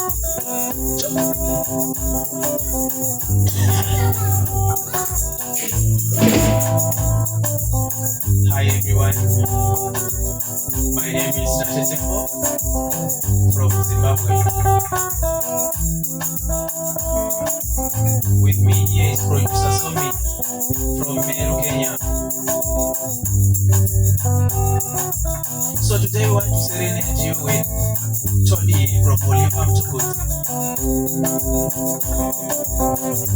Hi everyone, my name is Nateseko from Zimbabwe. With me here is producer Somi from Meru, Kenya. So today we want to serenade you with Todi from Oliver Mtukudzi.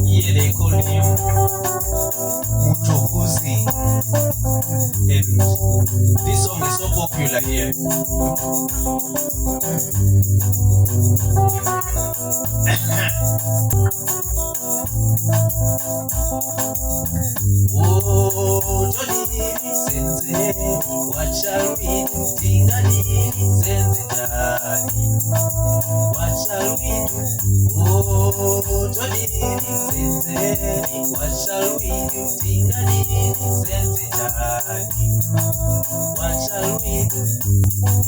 Here they call him Mtukudzi, and this song is so popular here. Oh, Todi senze, what shall we do? Tingani senze jani, what shall we do? Oh, Todi senze, what shall we do? Tingani senze jani, what shall we do?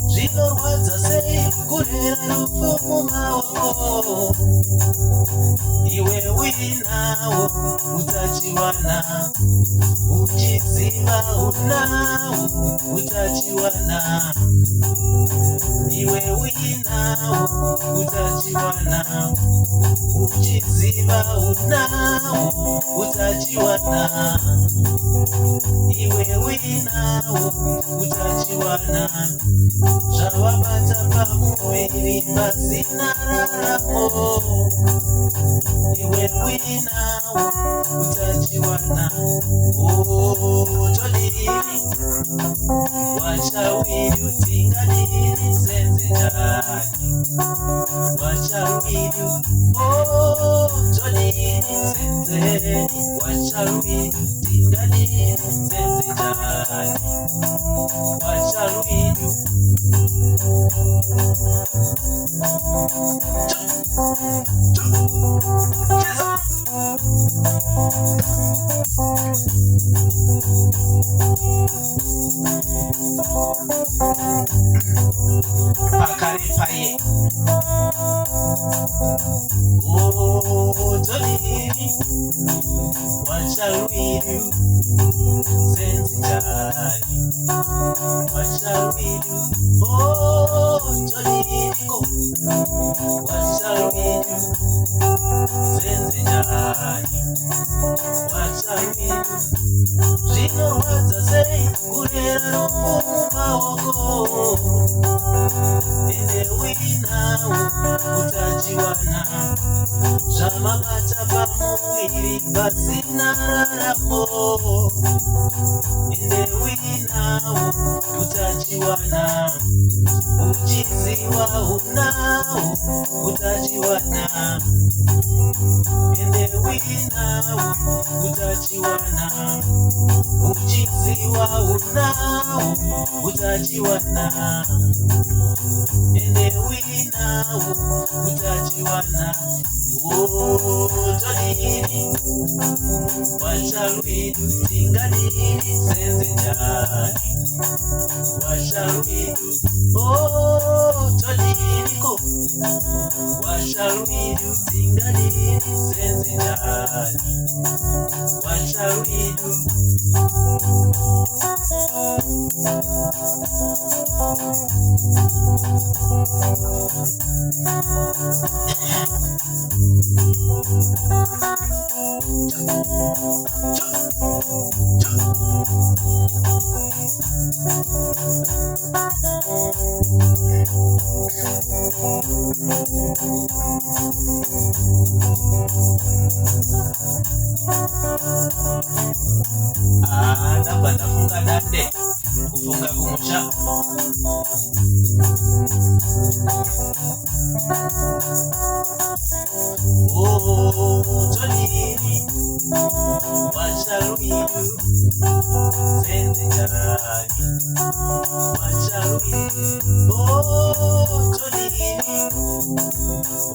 Zvinorwadza sei kurera rufu mumaoko, iwe uinawo utachiwana, uchiziva unawo utachiwana, iwe uinawo utachiwana, uchiziva unawo utachiwana, iwe uinawo utachiwana, zvawabata pamuviri pasina raramo, iwe uinawo utachiwana. Oh, Todi, what shall we do? Tingani senze jani, what shall we do? Oh, Todi senze, what shall we do? Tingani senze jani, what shall we do? Pakare paye. Oh, Todi, what shall we do? Senze jani, what shall we do? Oh, Todi, what shall we do? Senze jani, what shall we do? Zvinorwadza sei kurera rufu mumaoko, ende uinawo utachiwana, zvamabata pamuviri pasina raramo, ende uinawo utachiwana, uchiziva unawo utachiwana, ende uinawo utachiwana, uchiziva unawo utachiwana, ende uinawo utachiwana. Oh, Todi, what shall we do? Tingani senze jani, what shall we do? Oh, Todi, what shall we do? Tingani senze jani, what shall we do? Ndabva ndafunga dande kufunga kumusha. Oh, Todi, what shall we do? Senze jani, what shall we do? Oh, Todi,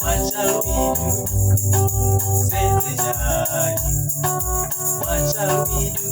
what shall we do? Senze jani, what shall we do?